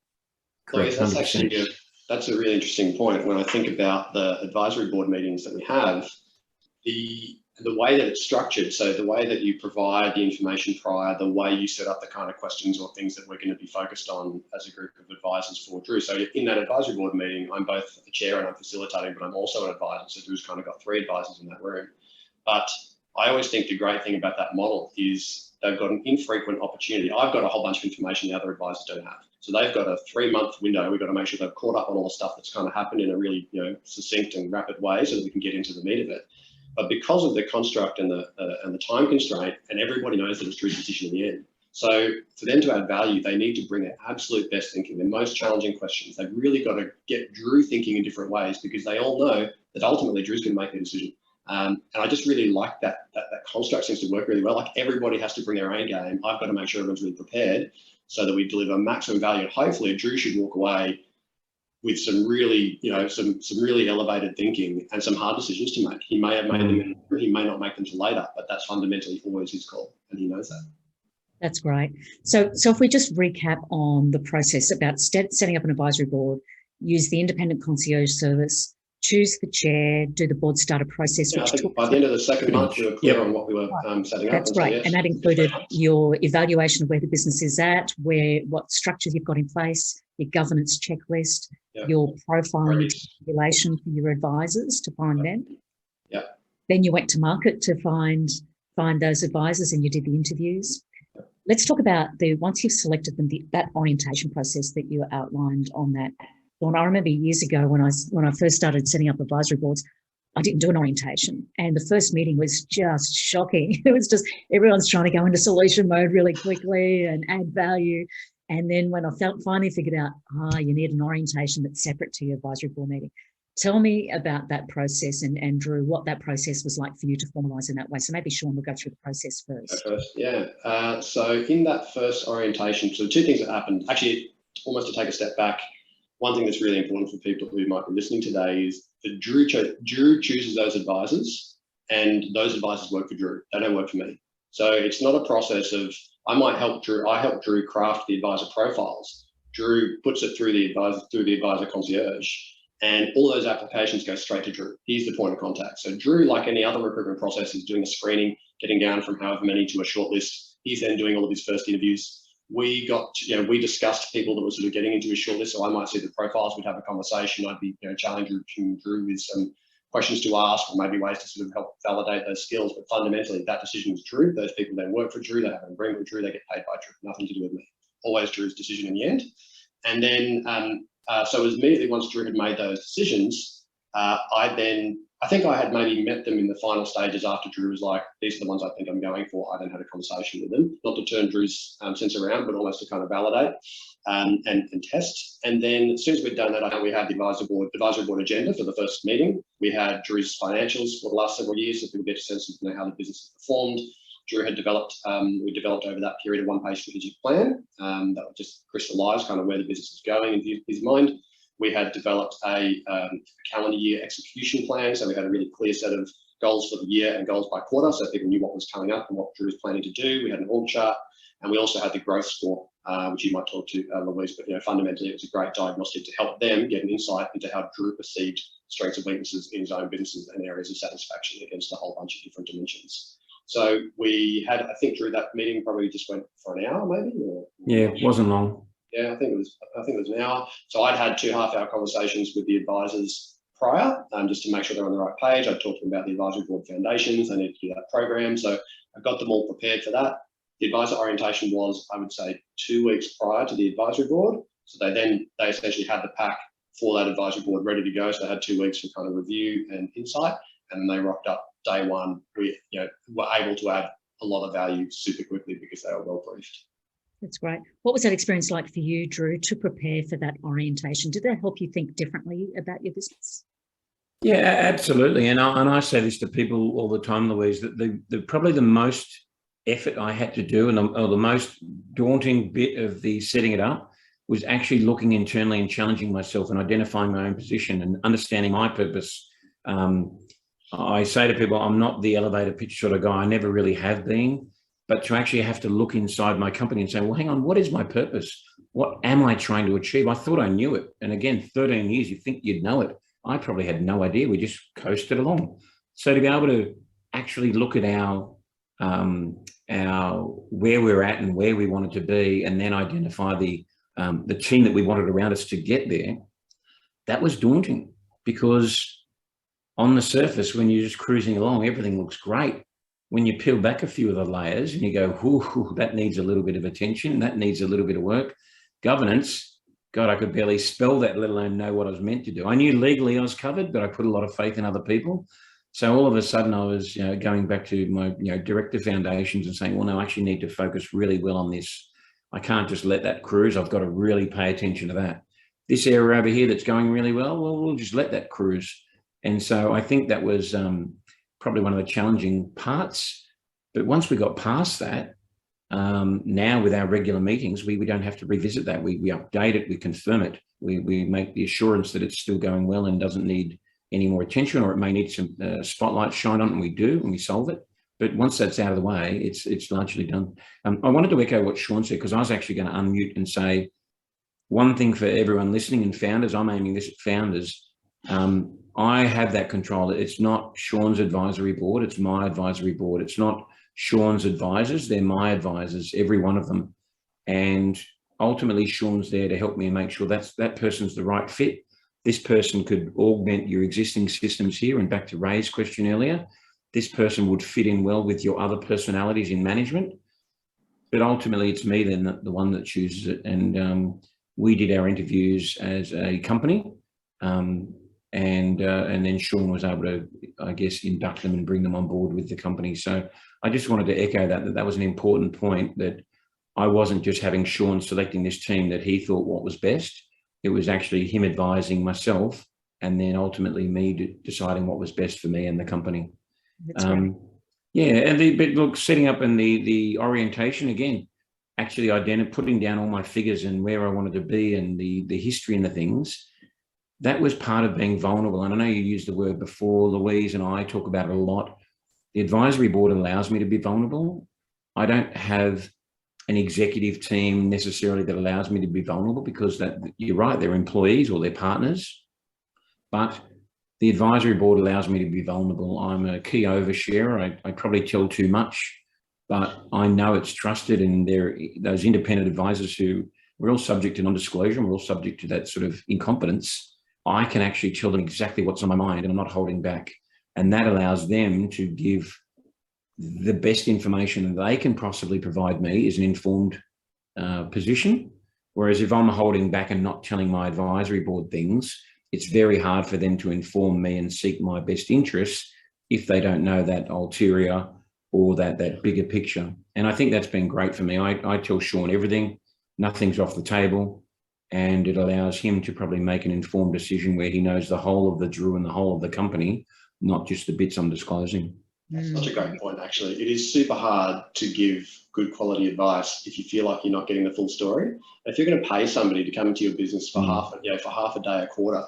Speaker 3: Correct. That's a really interesting point. When I think about the advisory board meetings that we have, the way that it's structured, so the way that you provide the information prior, the way you set up the kind of questions or things that we're going to be focused on as a group of advisors for Drew. So in that advisory board meeting, I'm both the chair and I'm facilitating, but I'm also an advisor. So Drew's kind of got 3 advisors in that room. But I always think the great thing about that model is they've got an infrequent opportunity. I've got a whole bunch of information the other advisors don't have. So they've got a 3-month window. We've got to make sure they've caught up on all the stuff that's kind of happened in a really succinct and rapid way so that we can get into the meat of it. But because of the construct and the time constraint, and everybody knows that it's Drew's decision in the end. So for them to add value, they need to bring their absolute best thinking, their most challenging questions. They've really got to get Drew thinking in different ways, because they all know that ultimately Drew's going to make the decision. And I just really like that construct seems to work really well. Like, everybody has to bring their own game. I've got to make sure everyone's really prepared so that we deliver maximum value. And hopefully Drew should walk away with some really, some really elevated thinking and some hard decisions to make. He may have made them, he may not make them till later, but that's fundamentally always his call, and he knows that.
Speaker 1: That's great. So if we just recap on the process about setting up an advisory board, use the independent concierge service, choose the chair, do the board starter process.
Speaker 3: Yeah, I think by the end of the second month, we were clear on what we were setting up.
Speaker 1: That's right. And that included your evaluation of where the business is at, what structures you've got in place, your governance checklist, your profiling regulation for your advisors to find them.
Speaker 3: Yeah.
Speaker 1: Then you went to market to find those advisors, and you did the interviews. Let's talk about once you've selected them, that orientation process that you outlined on that. Dawn, I remember years ago when I first started setting up advisory boards, I didn't do an orientation, and the first meeting was just shocking. It was just everyone's trying to go into solution mode really quickly and add value. And then when I finally figured out, you need an orientation that's separate to your advisory board meeting. Tell me about that process, and Drew, what that process was like for you to formalise in that way. So maybe Sean will go through the process first.
Speaker 3: So in that first orientation, so two things that happened, actually, almost to take a step back, one thing that's really important for people who might be listening today is that Drew chooses those advisors, and those advisors work for Drew. They don't work for me. So it's not a process of, I help Drew craft the advisor profiles. Drew puts it through the advisor concierge, and all those applications go straight to Drew. He's the point of contact. So Drew, like any other recruitment process, is doing a screening, getting down from however many to a short list. He's then doing all of his first interviews. We discussed people that were sort of getting into his shortlist. So I might see the profiles, we'd have a conversation. I'd be challenging Drew with some questions to ask, or maybe ways to sort of help validate those skills. But fundamentally, that decision is Drew. Those people then work for Drew. They have an agreement with Drew. They get paid by Drew. Nothing to do with me. Always Drew's decision in the end. And then, so immediately once Drew had made those decisions, I think I had maybe met them in the final stages after Drew was like, these are the ones I think I'm going for. I then had a conversation with them, not to turn Drew's sense around, but almost to kind of validate and test. And then as soon as we'd done that, we had the advisory board agenda for the first meeting. We had Drew's financials for the last several years, so people get a sense of how the business has performed. Drew had developed over that period a one-page strategic plan that would just crystallise kind of where the business is going in his mind. We had developed a calendar year execution plan, so we had a really clear set of goals for the year and goals by quarter, so people knew what was coming up and what Drew was planning to do. We had an org chart, and we also had the growth score, which you might talk to Louise, but fundamentally it was a great diagnostic to help them get an insight into how Drew perceived strengths and weaknesses in his own businesses and areas of satisfaction against a whole bunch of different dimensions. So we had, I think, Drew, that meeting probably just went for an hour, maybe.
Speaker 2: It wasn't long.
Speaker 3: Yeah, I think it was an hour. So I'd had 2 half-hour conversations with the advisors prior, just to make sure they're on the right page. I talked to them about the advisory board foundations. They need to do that program. So I got them all prepared for that. The advisor orientation was, I would say, 2 weeks prior to the advisory board. So they essentially had the pack for that advisory board ready to go. So they had 2 weeks for kind of review and insight, and then they rocked up day one. We were able to add a lot of value super quickly because they were well briefed.
Speaker 1: That's great. What was that experience like for you, Drew, to prepare for that orientation? Did that help you think differently about your business?
Speaker 2: Yeah, absolutely. And I say this to people all the time, Louise, that probably the most effort I had to do, or the most daunting bit of the setting it up, was actually looking internally and challenging myself and identifying my own position and understanding my purpose. I say to people, I'm not the elevator pitch sort of guy. I never really have been. But to actually have to look inside my company and say, well, hang on, what is my purpose? What am I trying to achieve? I thought I knew it. And again, 13 years, you think you'd know it. I probably had no idea. We just coasted along. So to be able to actually look at our where we're at and where we wanted to be, and then identify the team that we wanted around us to get there, that was daunting, because on the surface, when you're just cruising along, everything looks great. When you peel back a few of the layers and you go, whoo, that needs a little bit of attention, that needs a little bit of work. Governance, God, I could barely spell that, let alone know what I was meant to do. I knew legally I was covered, but I put a lot of faith in other people. So all of a sudden I was going back to my director foundations and saying, well, no, I actually need to focus really well on this. I can't just let that cruise. I've got to really pay attention to that. This area over here that's going really well, we'll just let that cruise. And so I think that was probably one of the challenging parts. But once we got past that, now with our regular meetings, we don't have to revisit that. We update it, we confirm it. We make the assurance that it's still going well and doesn't need any more attention, or it may need some spotlight shine on it, and we do, and we solve it. But once that's out of the way, it's largely done. I wanted to echo what Sean said, because I was actually going to unmute and say one thing for everyone listening and founders. I'm aiming this at founders. I have that control. It's not Sean's advisory board. It's my advisory board. It's not Sean's advisors. They're my advisors, every one of them. And ultimately, Sean's there to help me and make sure that person's the right fit. This person could augment your existing systems here. And back to Ray's question earlier, this person would fit in well with your other personalities in management. But ultimately, it's me then, the one that chooses it. And we did our interviews as a company. And then Sean was able to, I guess, induct them and bring them on board with the company. So I just wanted to echo that was an important point, that I wasn't just having Sean selecting this team that he thought what was best. It was actually him advising myself, and then ultimately me deciding what was best for me and the company.
Speaker 1: That's right.
Speaker 2: Yeah, and but look, setting up and the orientation again, actually putting down all my figures and where I wanted to be and the history and the things. That was part of being vulnerable. And I know you used the word before, Louise and I talk about it a lot. The advisory board allows me to be vulnerable. I don't have an executive team necessarily that allows me to be vulnerable, because that, you're right, they're employees or they're partners. But the advisory board allows me to be vulnerable. I'm a key oversharer. I probably tell too much, but I know it's trusted, and they're those independent advisors who, we're all subject to non-disclosure, and we're all subject to that sort of incompetence. I can actually tell them exactly what's on my mind, and I'm not holding back. And that allows them to give the best information that they can possibly provide me is an informed position. Whereas if I'm holding back and not telling my advisory board things, it's very hard for them to inform me and seek my best interests if they don't know that ulterior or that bigger picture. And I think that's been great for me. I tell Sean everything, nothing's off the table, and it allows him to probably make an informed decision where he knows the whole of the Drew and the whole of the company, not just the bits I'm disclosing.
Speaker 3: That's such a great point, actually. It is super hard to give good quality advice if you feel like you're not getting the full story. If you're going to pay somebody to come into your business for half a day, a quarter,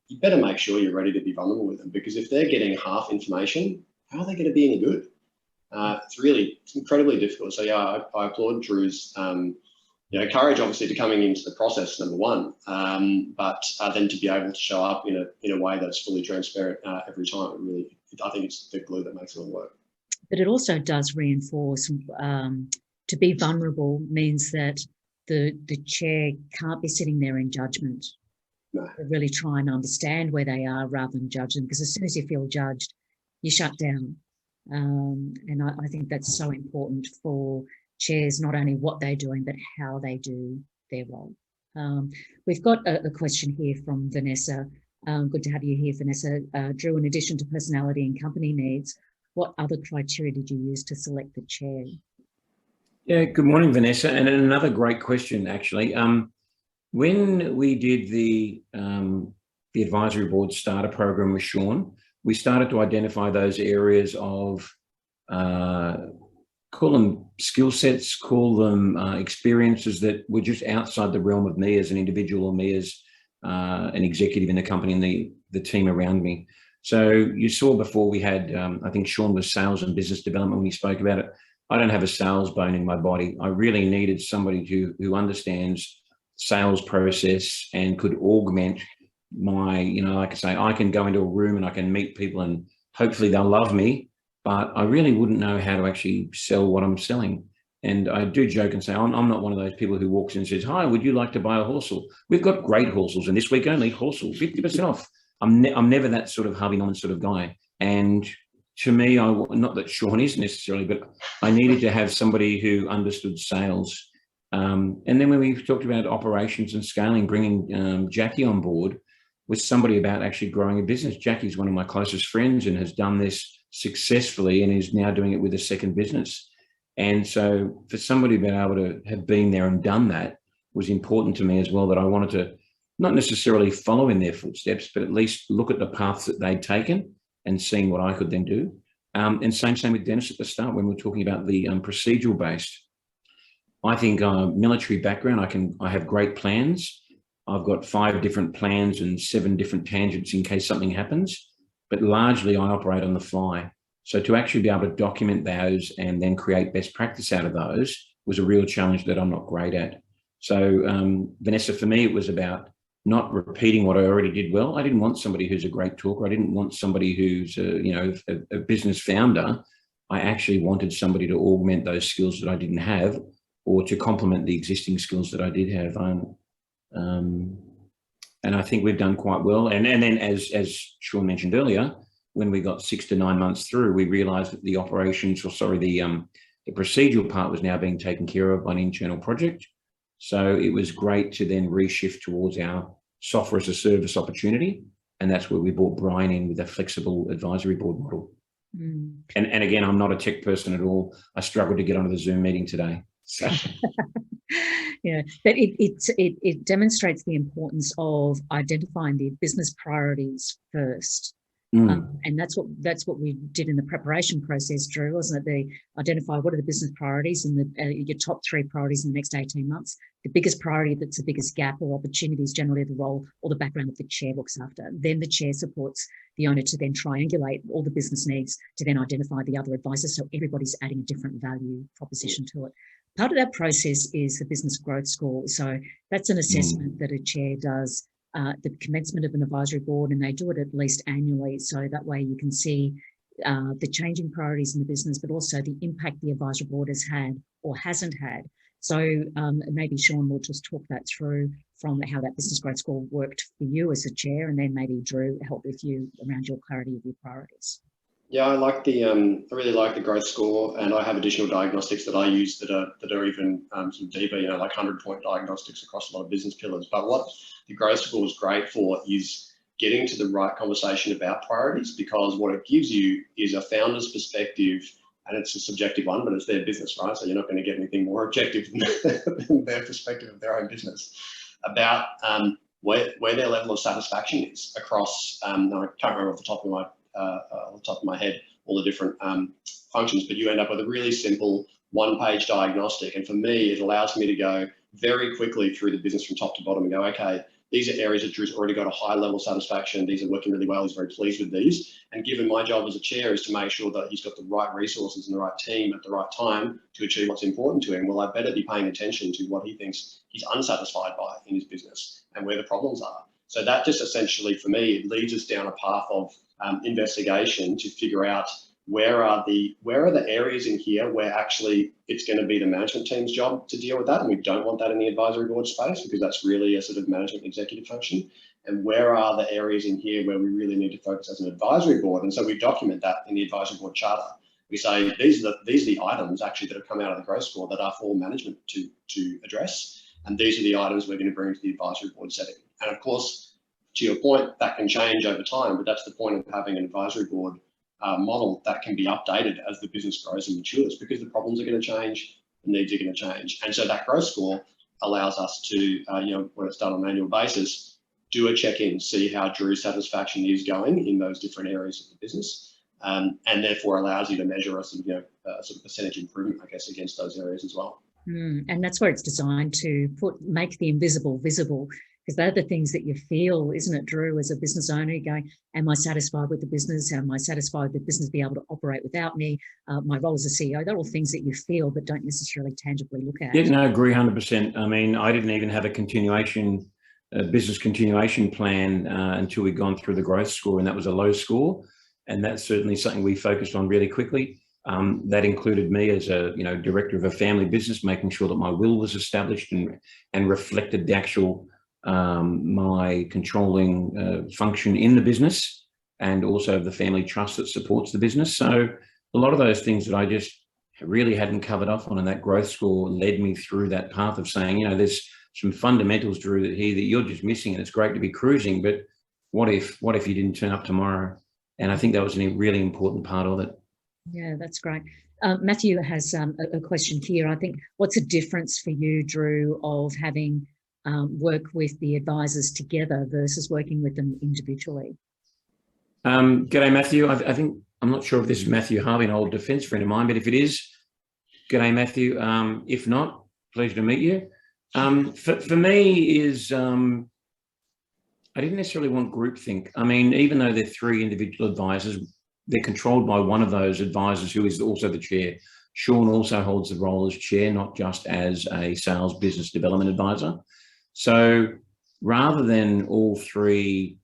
Speaker 3: you better make sure you're ready to be vulnerable with them, because if they're getting half information, how are they going to be any good? It's incredibly difficult. So yeah, I applaud Drew's courage, obviously, to coming into the process, number one, but then to be able to show up in a way that's fully transparent every time. I think it's the glue that makes it all work.
Speaker 1: But it also does reinforce to be vulnerable means that the chair can't be sitting there in judgment.
Speaker 3: No.
Speaker 1: Really try and understand where they are rather than judge them, because as soon as you feel judged, you shut down. And I think that's so important for chairs, not only what they're doing, but how they do their role. We've got a question here from Vanessa. Good to have you here, Vanessa. Drew, in addition to personality and company needs, what other criteria did you use to select the chair?
Speaker 2: Yeah, good morning, Vanessa. And another great question, actually. When we did the advisory board starter program with Sean, we started to identify those areas of, call them skill sets, call them experiences that were just outside the realm of me as an individual or me as an executive in the company and the team around me. So you saw before we had, I think Sean was sales and business development when he spoke about it. I don't have a sales bone in my body. I really needed somebody who understands sales process and could augment my, like I say, I can go into a room and I can meet people and hopefully they'll love me, but I really wouldn't know how to actually sell what I'm selling. And I do joke and say, I'm not one of those people who walks in and says, hi, would you like to buy a Horsell? We've got great Horsells, and this week only, Horsell, 50% off. I'm never that sort of Harvey Norman sort of guy. And to me, not that Sean is necessarily, but I needed to have somebody who understood sales. And then when we talked about operations and scaling, bringing Jackie on board, with somebody about actually growing a business. Jackie's one of my closest friends and has done this successfully and is now doing it with a second business. And so for somebody to be able to have been there and done that was important to me as well, that I wanted to not necessarily follow in their footsteps, but at least look at the paths that they'd taken and seeing what I could then do. And same with Dennis at the start when we were talking about the procedural based. I think military background, I have great plans. I've got 5 different plans and 7 different tangents in case something happens, but largely I operate on the fly. So to actually be able to document those and then create best practice out of those was a real challenge that I'm not great at. So Vanessa, for me, it was about not repeating what I already did well. I didn't want somebody who's a great talker. I didn't want somebody who's a business founder. I actually wanted somebody to augment those skills that I didn't have, or to complement the existing skills that I did have. And I think we've done quite well. And then as Sean mentioned earlier, when we got 6 to 9 months through, we realised that the procedural part was now being taken care of by an internal project. So it was great to then reshift towards our software as a service opportunity. And that's where we brought Brian in with a flexible advisory board model. And again, I'm not a tech person at all. I struggled to get onto the Zoom meeting today. So.
Speaker 1: Yeah, but it demonstrates the importance of identifying the business priorities first. And that's what we did in the preparation process, Drew, wasn't it? Identify what are the business priorities and your top 3 priorities in the next 18 months. The biggest priority that's the biggest gap or opportunity is generally the role or the background that the chair looks after. Then the chair supports the owner to then triangulate all the business needs to then identify the other advisors, so everybody's adding a different value proposition to it. Part of that process is the business growth score. So that's an assessment that a chair does the commencement of an advisory board, and they do it at least annually. So that way you can see the changing priorities in the business, but also the impact the advisory board has had or hasn't had. So maybe Sean will just talk that through from how that business growth score worked for you as a chair, and then maybe Drew help with you around your clarity of your priorities.
Speaker 3: Yeah, I really like the growth score, and I have additional diagnostics that I use that are even some deeper, like 100-point diagnostics across a lot of business pillars. But what the growth score is great for is getting to the right conversation about priorities, because what it gives you is a founder's perspective, and it's a subjective one, but it's their business, right? So you're not going to get anything more objective than their perspective of their own business about where their level of satisfaction is across. I can't remember off the top of my head all the different functions, but you end up with a really simple 1-page diagnostic. And for me, it allows me to go very quickly through the business from top to bottom and go, okay, these are areas that Drew's already got a high level of satisfaction. These are working really well. He's very pleased with these. And given my job as a chair is to make sure that he's got the right resources and the right team at the right time to achieve what's important to him, well, I better be paying attention to what he thinks he's unsatisfied by in his business and where the problems are. So that just essentially, for me, it leads us down a path of investigation to figure out where are the areas in here where actually it's going to be the management team's job to deal with that, and we don't want that in the advisory board space because that's really a sort of management executive function. And where are the areas in here where we really need to focus as an advisory board? And so we document that in the advisory board charter. We say these are the items actually that have come out of the growth score that are for management to address, and these are the items we're going to bring to the advisory board setting. And of course, to your point, that can change over time, but that's the point of having an advisory board model that can be updated as the business grows and matures, because the problems are going to change, the needs are going to change. And so that growth score allows us to, when it's done on an annual basis, do a check-in, see how Drew's satisfaction is going in those different areas of the business, and therefore allows you to measure a sort of percentage improvement, I guess, against those areas as well.
Speaker 1: And that's where it's designed to make the invisible visible. Because they're the things that you feel, isn't it, Drew, as a business owner, going, am I satisfied with the business? Am I satisfied with the business be able to operate without me? My role as a CEO, they're all things that you feel but don't necessarily tangibly look at.
Speaker 2: Yeah, no, I agree 100%. I mean, I didn't even have a business continuation plan until we'd gone through the growth score, and that was a low score. And that's certainly something we focused on really quickly. That included me as a director of a family business, making sure that my will was established and reflected the actual my controlling function in the business, and also the family trust that supports the business. So a lot of those things that I just really hadn't covered off on, and that growth score led me through that path of saying, there's some fundamentals, Drew, that you're just missing, and it's great to be cruising, but what if you didn't turn up tomorrow? And I think that was a really important part of it.
Speaker 1: Yeah, that's great. Matthew has a question here. I think, what's the difference for you, Drew, of having work with the advisors together versus working with them individually?
Speaker 2: G'day, Matthew. I think, I'm not sure if this is Matthew Harvey, an old defence friend of mine, but if it is, g'day, Matthew. If not, pleasure to meet you. For me is, I didn't necessarily want groupthink. I mean, even though they're 3 individual advisors, they're controlled by one of those advisors who is also the chair. Sean also holds the role as chair, not just as a sales business development advisor. So rather than all 3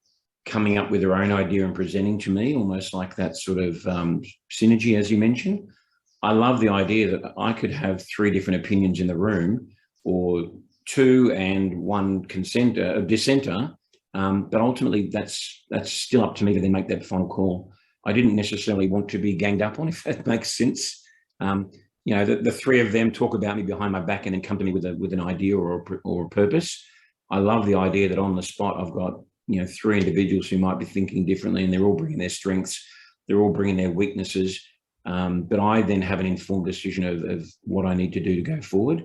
Speaker 2: coming up with their own idea and presenting to me, almost like that sort of synergy, as you mentioned, I love the idea that I could have 3 different opinions in the room, or 2 and 1 dissenter, but ultimately that's still up to me to then make that final call. I didn't necessarily want to be ganged up on, if that makes sense. You know, the 3 of them talk about me behind my back and then come to me with an idea or a purpose. I love the idea that on the spot I've got, you know, 3 individuals who might be thinking differently, and they're all bringing their strengths, they're all bringing their weaknesses, but I then have an informed decision of what I need to do to go forward.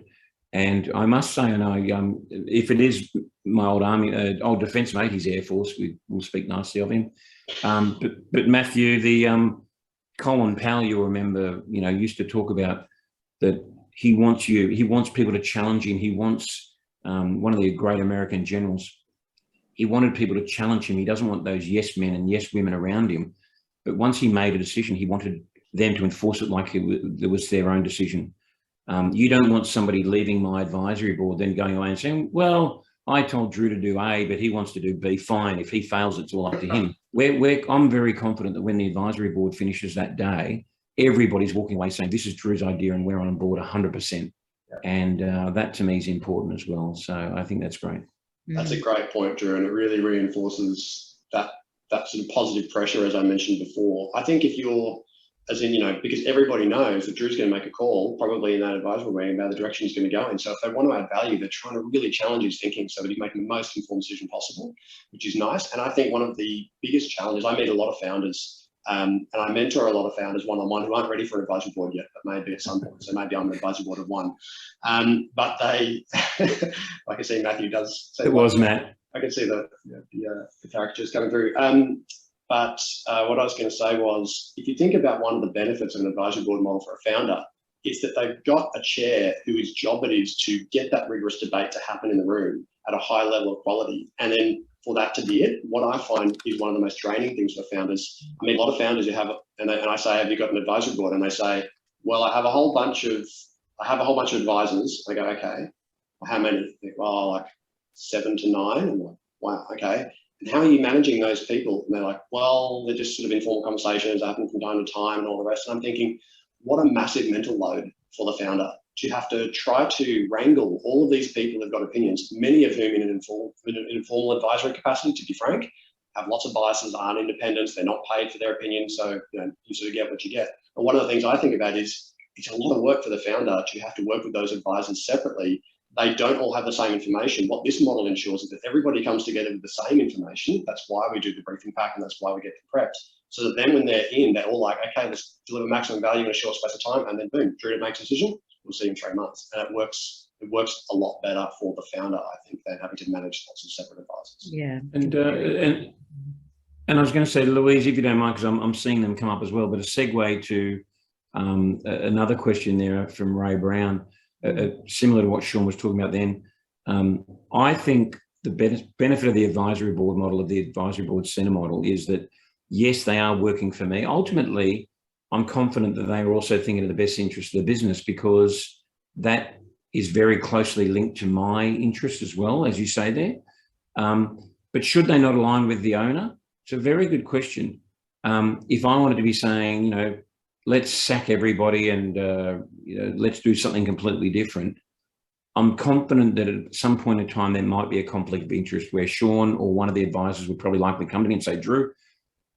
Speaker 2: And I must say, and if it is my old defence mate, he's Air Force, we'll speak nicely of him. But Matthew, the Colin Powell, you'll remember, you know, used to talk about that he wants people to challenge him. He wants, one of the great American generals, he wanted people to challenge him. He doesn't want those yes men and yes women around him. But once he made a decision, he wanted them to enforce it like it was their own decision. You don't want somebody leaving my advisory board then going away and saying, well, I told Drew to do A, but he wants to do B. Fine. If he fails, it's all up to him. I'm very confident that when the advisory board finishes that day, everybody's walking away saying, this is Drew's idea and we're on board 100%. And that to me is important as well. So I think that's great.
Speaker 3: That's a great point, Drew, and it really reinforces that sort of positive pressure, as I mentioned before. I think if you're, as in, you know, because everybody knows that Drew's going to make a call, probably in that advisory meeting, about the direction he's going to go in. So if they want to add value, they're trying to really challenge his thinking so that he's making the most informed decision possible, which is nice. And I think one of the biggest challenges, I meet a lot of founders, and I mentor a lot of founders one-on-one who aren't ready for an advisory board yet, but maybe at some point. So maybe I'm an advisory board of 1. But they, like I see Matthew does.
Speaker 2: It was Matt.
Speaker 3: I can see the caricatures coming through. But what I was going to say was, if you think about one of the benefits of an advisory board model for a founder, it's that they've got a chair whose job it is to get that rigorous debate to happen in the room at a high level of quality. And then for that to be it, what I find is one of the most draining things for founders. I mean, a lot of founders who have, and I say, have you got an advisory board? And they say, well, I have a whole bunch of advisors. I go, okay, well, how many? Well, like 7 to 9. I'm like, wow, okay. And how are you managing those people? And they're like, well, they're just sort of informal conversations happen from time to time and all the rest. And I'm thinking, what a massive mental load for the founder to have to try to wrangle all of these people who've got opinions, many of whom in an informal advisory capacity, to be frank, have lots of biases, aren't independents, they're not paid for their opinions. So, you know, you sort of get what you get. But one of the things I think about is it's a lot of work for the founder to have to work with those advisors separately. They don't all have the same information. What this model ensures is that everybody comes together with the same information. That's why we do the briefing pack and that's why we get them prepped. So that then when they're in, they're all like, okay, let's deliver maximum value in a short space of time. And then boom, Drew makes a decision. We'll see in 3 months. And it works a lot better for the founder, I think, than having to manage lots of separate advisors.
Speaker 1: Yeah.
Speaker 2: And I was going to say, Louise, if you don't mind, because I'm seeing them come up as well, but a segue to another question there from Ray Brown. Similar to what Sean was talking about then, I think the benefit of the advisory board model, of the advisory board centre model, is that, yes, they are working for me. Ultimately, I'm confident that they are also thinking of the best interest of the business, because that is very closely linked to my interest as well, as you say there. But should they not align with the owner? It's a very good question. If I wanted to be saying, you know, let's sack everybody and let's do something completely different, I'm confident that at some point in time there might be a conflict of interest where Sean or one of the advisors would probably likely come to me and say, Drew,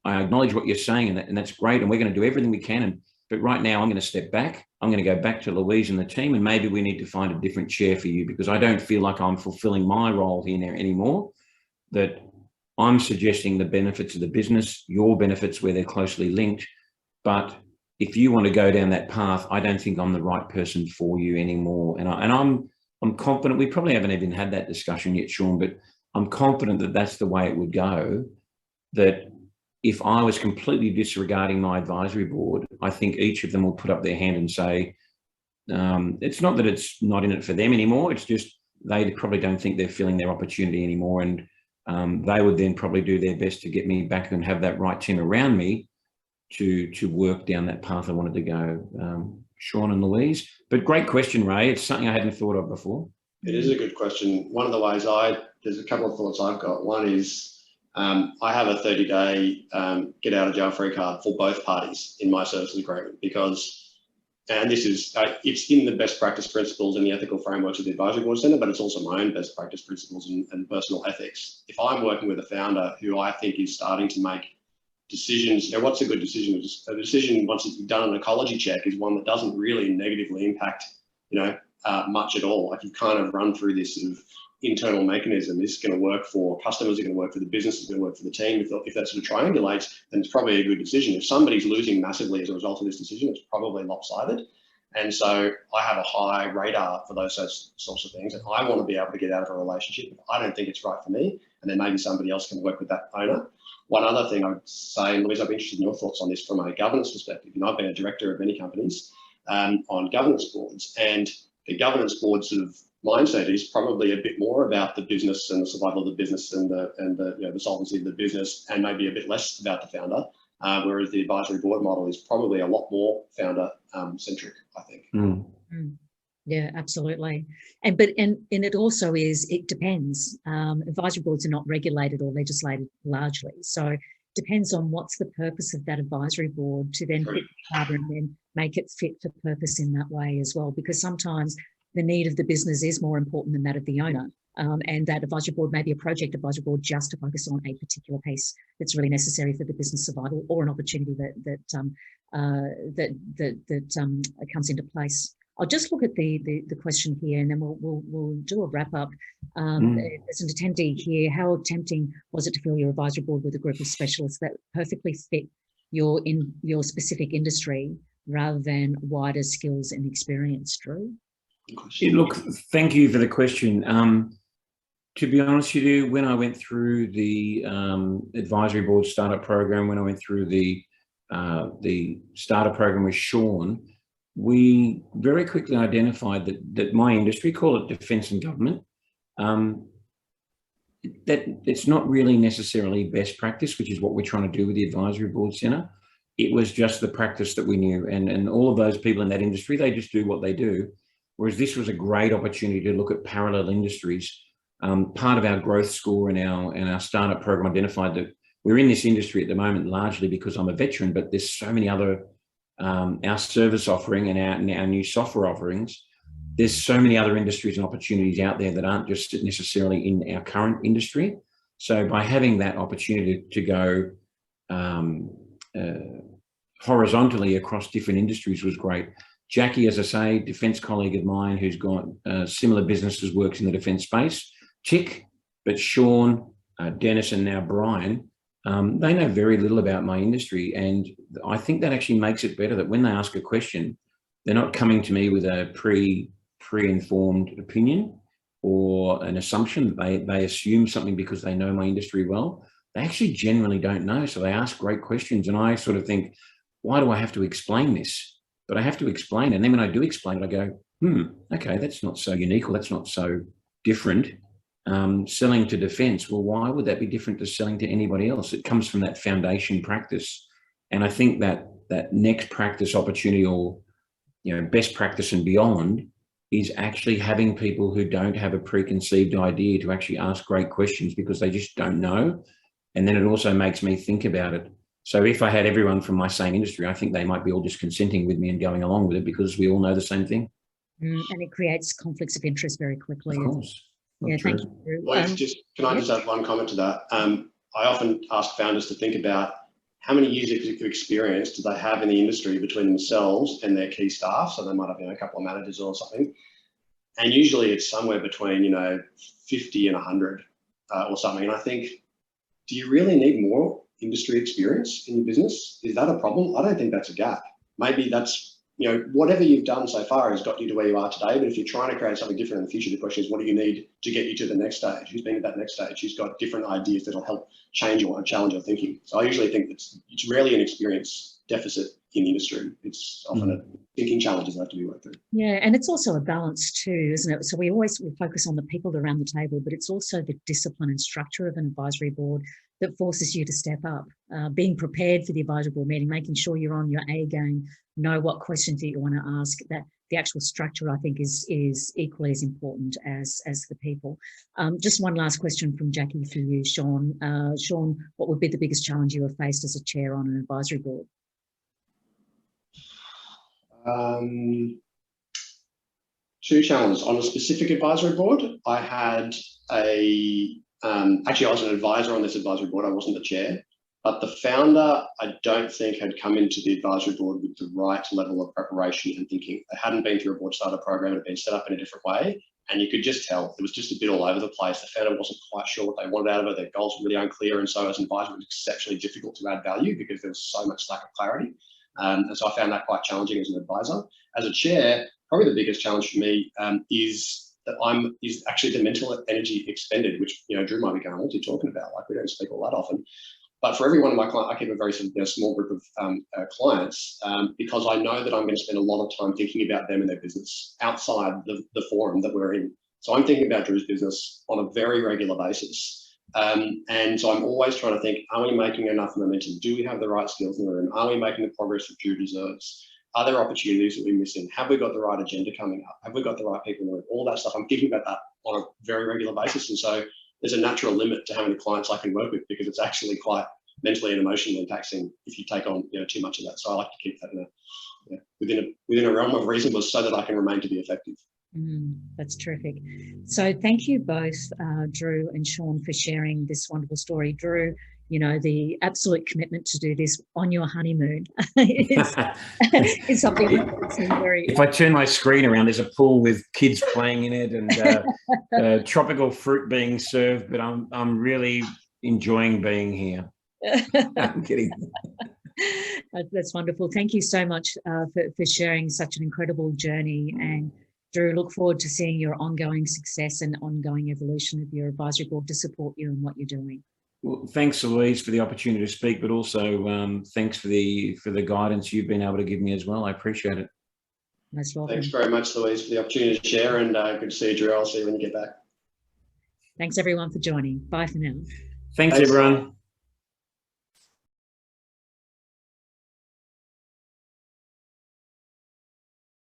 Speaker 2: I acknowledge what you're saying and that's great, and we're going to do everything we can. But right now I'm going to step back. I'm going to go back to Louise and the team, and maybe we need to find a different chair for you, because I don't feel like I'm fulfilling my role here now anymore. That I'm suggesting the benefits of the business, your benefits where they're closely linked. But if you want to go down that path, I don't think I'm the right person for you anymore. And I'm confident, we probably haven't even had that discussion yet, Sean, but I'm confident that that's the way it would go. That if I was completely disregarding my advisory board, I think each of them will put up their hand and say, it's not that it's not in it for them anymore. It's just they probably don't think they're filling their opportunity anymore. And they would then probably do their best to get me back and have that right team around me to work down that path I wanted to go. Sean and Louise, but great question, Ray. It's something I hadn't thought of before.
Speaker 3: It is a good question. One of the ways there's a couple of thoughts I've got. One is I have a 30-day get out of jail free card for both parties in my services agreement because, and this is, it's in the best practice principles and the ethical frameworks of the Advisory Board Centre, but it's also my own best practice principles and personal ethics. If I'm working with a founder who I think is starting to make decisions, you know, what's a good decision? A decision, once you've done an ecology check, is one that doesn't really negatively impact, you know, much at all. Like, you've kind of run through this sort of internal mechanism. This is going to work for customers, it's going to work for the business, it's going to work for the team. If that sort of triangulates, then it's probably a good decision. If somebody's losing massively as a result of this decision, it's probably lopsided. And so I have a high radar for those sorts of things. And I want to be able to get out of a relationship if I don't think it's right for me, and then maybe somebody else can work with that owner. One other thing I would say, and Louise, I'd be interested in your thoughts on this from a governance perspective. You know, I've been a director of many companies on governance boards, and the governance board sort of mindset is probably a bit more about the business and the survival of the business and the you know, the solvency of the business, and maybe a bit less about the founder. Whereas the advisory board model is probably a lot more founder centric, I think.
Speaker 1: Yeah, absolutely. And it also is, it depends. Advisory boards are not regulated or legislated largely. So it depends on what's the purpose of that advisory board to then fit the charter and then make it fit for purpose in that way as well. Because sometimes the need of the business is more important than that of the owner. And that advisory board may be a project advisory board just to focus on a particular piece that's really necessary for the business survival, or an opportunity that comes into place. I'll just look at the question here, and then we'll do a wrap up. There's an attendee here. How tempting was it to fill your advisory board with a group of specialists that perfectly fit your specific industry rather than wider skills and experience, Drew?
Speaker 2: Yeah, look, thank you for the question. To be honest with you, when I went through the advisory board startup program, when I went through the startup program with Sean, we very quickly identified that my industry, call it defence and government, that it's not really necessarily best practice, which is what we're trying to do with the Advisory Board Centre. It was just the practice that we knew. And all of those people in that industry, they just do what they do. Whereas this was a great opportunity to look at parallel industries. Part of our growth score and our startup program identified that we're in this industry at the moment largely because I'm a veteran, but there's so many other, our service offering and our new software offerings, there's so many other industries and opportunities out there that aren't just necessarily in our current industry. So by having that opportunity to go horizontally across different industries was great. Jackie, as I say, defence colleague of mine who's got similar businesses, works in the defence space, tick, but Sean, Dennis and now Brian, they know very little about my industry. And I think that actually makes it better that when they ask a question, they're not coming to me with a pre-informed opinion or an assumption. They assume something because they know my industry well. They actually genuinely don't know. So they ask great questions. And I sort of think, why do I have to explain this? But I have to explain. And then when I do explain it, I go, okay, that's not so unique, or that's not so different. Selling to defence, well, why would that be different to selling to anybody else? It comes from that foundation practice. And I think that next practice opportunity, or best practice and beyond, is actually having people who don't have a preconceived idea to actually ask great questions because they just don't know. And then it also makes me think about it. So if I had everyone from my same industry, I think they might be all just consenting with me and going along with it because we all know the same thing.
Speaker 1: And it creates conflicts of interest very quickly.
Speaker 2: Of course.
Speaker 1: Yeah, thank you.
Speaker 3: Can I just add one comment to that? I often ask founders to think about how many years of experience do they have in the industry between themselves and their key staff. So they might have a couple of managers or something. And usually it's somewhere between 50 and 100 or something. And I think do you really need more industry experience in your business? Is that a problem? I don't think that's a gap. Maybe that's, whatever you've done so far has got you to where you are today. But if you're trying to create something different in the future, the question is, what do you need to get you to the next stage? Who's been at that next stage? Who's got different ideas that'll help change or challenge your thinking? So I usually think it's rarely an experience deficit in the industry. It's often a thinking challenges that have to be worked through.
Speaker 1: Yeah, and it's also a balance too, isn't it? So we focus on the people around the table, but it's also the discipline and structure of an advisory board that forces you to step up, being prepared for the advisory board meeting, making sure you're on your A game, know what questions that you want to ask. That the actual structure, I think, is equally as important as the people. Just one last question from Jackie for you, Sean. Sean, what would be the biggest challenge you have faced as a chair on an advisory board?
Speaker 3: Two challenges. On a specific advisory board, I had actually I was an advisor on this advisory board. I wasn't the chair, but the founder, I don't think had come into the advisory board with the right level of preparation and thinking. They hadn't been through a board starter program. It had been set up in a different way. And you could just tell it was just a bit all over the place. The founder wasn't quite sure what they wanted out of it. Their goals were really unclear. And so as an advisor, it was exceptionally difficult to add value because there was so much lack of clarity. And so I found that quite challenging as an advisor. As a chair, probably the biggest challenge for me is actually the mental energy expended, which Drew might be going, "What's he talking about? Like, we don't speak all that often." But for every one of my clients, I keep a very small group of clients because I know that I'm going to spend a lot of time thinking about them and their business outside the forum that we're in. So I'm thinking about Drew's business on a very regular basis. And so I'm always trying to think, are we making enough momentum? Do we have the right skills in the room? Are we making the progress that Drew deserves? Are there opportunities that we're missing? Have we got the right agenda coming up? Have we got the right people in the room? All that stuff. I'm thinking about that on a very regular basis. And so there's a natural limit to how many clients I can work with because it's actually quite mentally and emotionally taxing if you take on too much of that. So I like to keep that within a realm of reasonable so that I can remain to be effective.
Speaker 1: That's terrific. So thank you both, Drew and Sean, for sharing this wonderful story. Drew, the absolute commitment to do this on your honeymoon is something that's very...
Speaker 2: If I turn my screen around, there's a pool with kids playing in it and tropical fruit being served, but I'm really enjoying being here. I'm kidding.
Speaker 1: That's wonderful. Thank you so much for sharing such an incredible journey. And Drew, look forward to seeing your ongoing success and ongoing evolution of your advisory board to support you in what you're doing.
Speaker 2: Well, thanks, Louise, for the opportunity to speak, but also thanks for the guidance you've been able to give me as well. I appreciate it.
Speaker 1: Most welcome.
Speaker 3: Thanks very much, Louise, for the opportunity to share, and good to see you, Drew. I'll see you when you get back.
Speaker 1: Thanks, everyone, for joining. Bye for now.
Speaker 2: Thanks everyone.